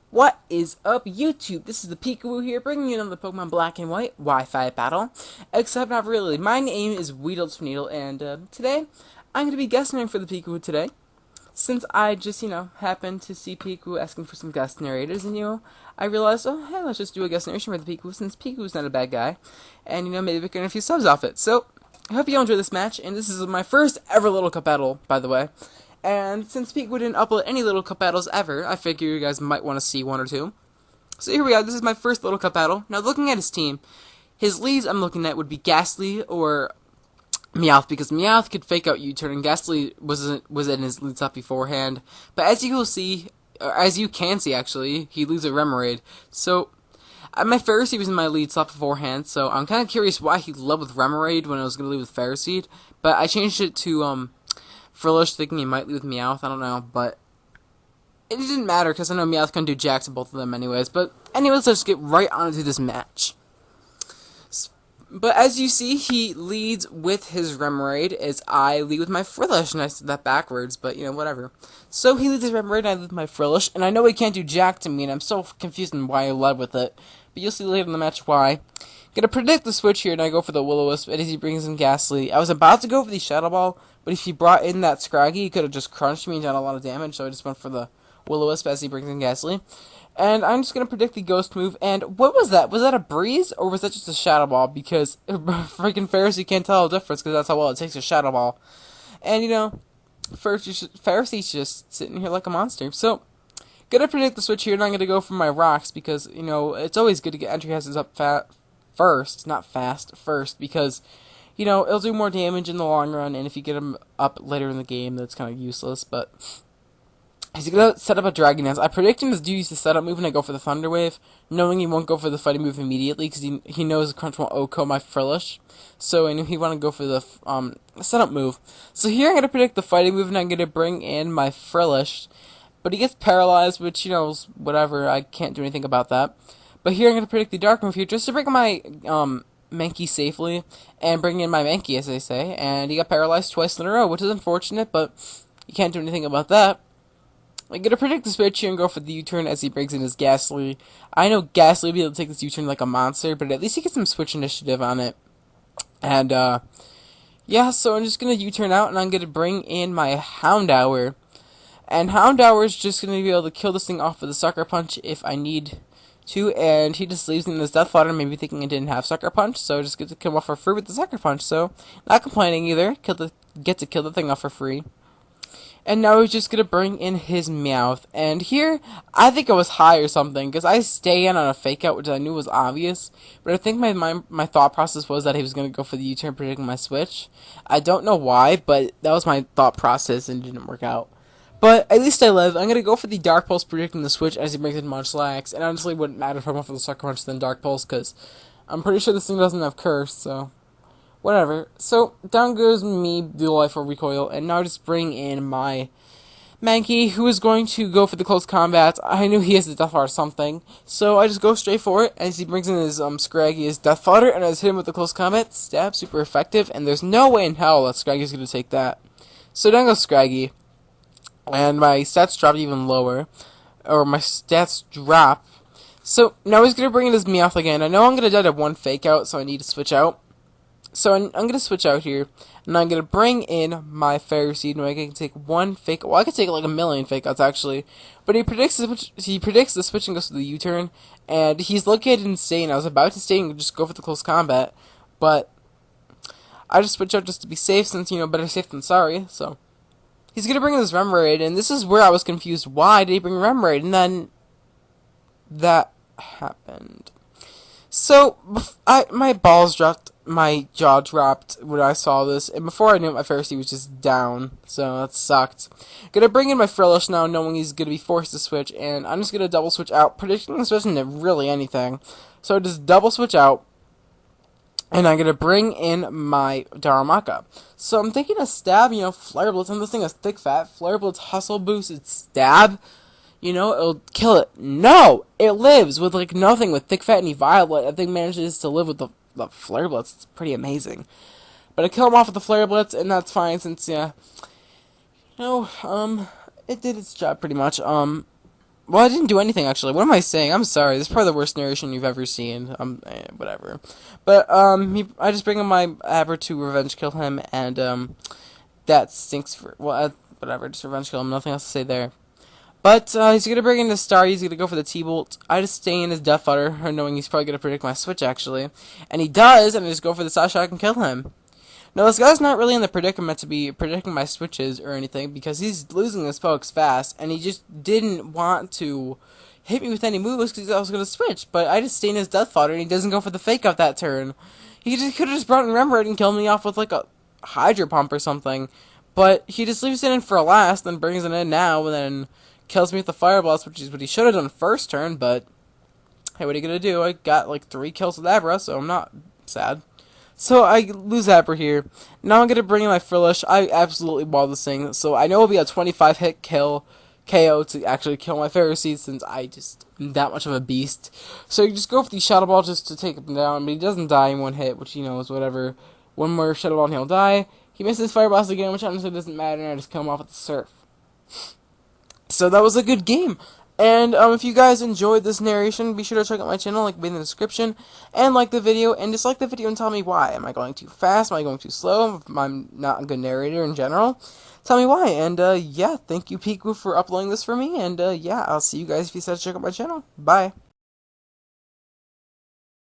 What is up, YouTube? This is ThePikaWu here, bringing you another Pokemon Black and White Wi-Fi battle. Except not really. My name is WeedleTwineedle, and today I'm going to be guest narrating for ThePikaWu today. Since I just, happened to see Pikachu asking for some guest narrators, and, I realized, oh, hey, let's just do a guest narration for the Pikachu, since Pikachu's not a bad guy. And, maybe we can earn a few subs off it. So, I hope you all enjoy this match, and this is my first ever Little Cup battle, by the way. And since Pikachu didn't upload any Little Cup battles ever, I figure you guys might want to see one or two. So here we are, this is my first Little Cup battle. Now, looking at his team, his leads I'm looking at would be Ghastly or Meowth, because Meowth could fake out U-turn, and Ghastly was in his lead slot beforehand. But as you will see, or as you can see actually, he leads a Remoraid. So my Ferroseed was in my lead slot beforehand, so I'm kind of curious why he led with Remoraid when I was going to lead with Ferroseed. But I changed it to Frillish, thinking he might lead with Meowth. I don't know, but it didn't matter because I know Meowth couldn't do jacks to both of them anyways. But anyways, let's get right on into this match. But as you see, he leads with his Remoraid, as I lead with my Frillish, and I said that backwards, but, whatever. So he leads his Remoraid, and I lead with my Frillish, and I know he can't do Jack to me, and I'm so confused on why I led with it. But you'll see later in the match why. Gonna predict the switch here, and I go for the Will-O-Wisp, and as he brings in Ghastly. I was about to go for the Shadow Ball, but if he brought in that Scraggy, he could have just crunched me and done a lot of damage, so I just went for the Will-O-Wisp as he brings in Ghastly. And I'm just going to predict the Ghost move. And what was that? Was that a Breeze? Or was that just a Shadow Ball? Because freaking Pharisee can't tell the difference, because that's how well it takes a Shadow Ball. And, Pharisee's just sitting here like a monster. So, gonna predict the switch here, and I'm gonna go for my rocks, because, it's always good to get entry houses up first. Not fast, first, because, it'll do more damage in the long run, and if you get them up later in the game, that's kind of useless, but he's going to set up a Dragon Dance. I predict him to use the setup move and I go for the Thunder Wave, knowing he won't go for the fighting move immediately because he knows Crunch won't OHKO my Frillish. So I knew he want to go for the setup move. So here I'm going to predict the fighting move, and I'm going to bring in my Frillish. But he gets paralyzed, which, is whatever. I can't do anything about that. But here I'm going to predict the Dark move here just to bring my Mankey safely and bring in my Mankey, as they say. And he got paralyzed twice in a row, which is unfortunate, but you can't do anything about that. I'm going to predict the switch here and go for the U-turn as he brings in his Ghastly. I know Ghastly will be able to take this U-turn like a monster, but at least he gets some switch initiative on it. And, yeah, so I'm just going to U-turn out, and I'm going to bring in my Houndour. And Houndour is just going to be able to kill this thing off with a Sucker Punch if I need to, and he just leaves in his Death Flutter, maybe thinking it didn't have Sucker Punch, so I just get to kill him off for free with the Sucker Punch, so not complaining either. Get to kill the thing off for free. And now he's just going to bring in his Meowth. And here, I think it was high or something, because I stay in on a fake out, which I knew was obvious. But I think my thought process was that he was going to go for the U-turn, predicting my switch. I don't know why, but that was my thought process, and it didn't work out. But at least I live. I'm going to go for the Dark Pulse, predicting the switch as he brings in Munchlax. And honestly, it wouldn't matter if I went for the Sucker Punch than Dark Pulse, because I'm pretty sure this thing doesn't have Curse, so whatever. So, down goes me, the Life or Recoil, and now I just bring in my Mankey, who is going to go for the close combat. I knew he has the Death Flutter or something, so I just go straight for it, as he brings in his Scraggy, his Death Flutter, and I just hit him with the close combat. Stab, super effective, and there's no way in hell that Scraggy's going to take that. So down goes Scraggy, and my stats drop even lower, or my stats drop. So now he's going to bring in his Meowth again. I know I'm going to die to one fake out, so I need to switch out. So I'm going to switch out here, and I'm going to bring in my Ferroseed, and I can take one fake. Well, I could take like a million fake outs actually, but he predicts the switch and goes to the U-turn, and he's located in Stain. I was about to stay and just go for the close combat, but I just switch out just to be safe, since better safe than sorry. So he's going to bring in this Remoraid, and this is where I was confused. Why did he bring Remoraid? And then that happened. So my balls dropped. My jaw dropped when I saw this, and before I knew it, my Pharisee was just down, so that sucked. Gonna bring in my Frillish now, knowing he's gonna be forced to switch, and I'm just gonna double switch out, predicting the switch into really anything. So I just double switch out, and I'm gonna bring in my Darumaka. So I'm thinking a stab, Flare Blitz, and this thing is thick fat. Flare Blitz hustle boosted stab. It'll kill it. No! It lives with like nothing with thick fat and Violet. I think manages to live with the Flare Blitz. It's pretty amazing. But I kill him off with the Flare Blitz, and that's fine since, it did its job pretty much. Well, I didn't do anything actually. What am I saying? I'm sorry. This is probably the worst narration you've ever seen. Whatever. But I just bring him my Aber to revenge kill him, and that stinks for whatever. Just revenge kill him. Nothing else to say there. But he's gonna bring in the star. He's gonna go for the T-bolt. I just stay in his death fodder, knowing he's probably gonna predict my switch actually, and he does. And I just go for the side shot and kill him. No, this guy's not really in the predicament to be predicting my switches or anything because he's losing his pokes fast, and he just didn't want to hit me with any moves because I was going to switch. But I just stay in his death fodder, and he doesn't go for the fake out that turn. He just could have just brought in Remember and killed me off with like a Hydro Pump or something. But he just leaves it in for a last, then brings it in now, and then kills me with the Fire Blast, which is what he should have done first turn. But hey, what are you gonna do? I got like 3 kills with Abra, so I'm not sad. So I lose Abra here. Now I'm going to bring in my Frillish. I absolutely wall this thing. So I know it'll be a 25 hit kill KO to actually kill my Ferroseed since I just am that much of a beast. So you just go for the Shadow Ball just to take him down. But he doesn't die in one hit, which is whatever. One more Shadow Ball and he'll die. He misses Fire Blast again, which honestly doesn't matter. And I just kill him off with the Surf. So that was a good game. And if you guys enjoyed this narration, be sure to check out my channel, link in the description, and like the video, and dislike the video and tell me why. Am I going too fast? Am I going too slow? Am I not a good narrator in general? Tell me why. And yeah, thank you, ThePikaWu, for uploading this for me. And yeah, I'll see you guys if you decide to check out my channel. Bye.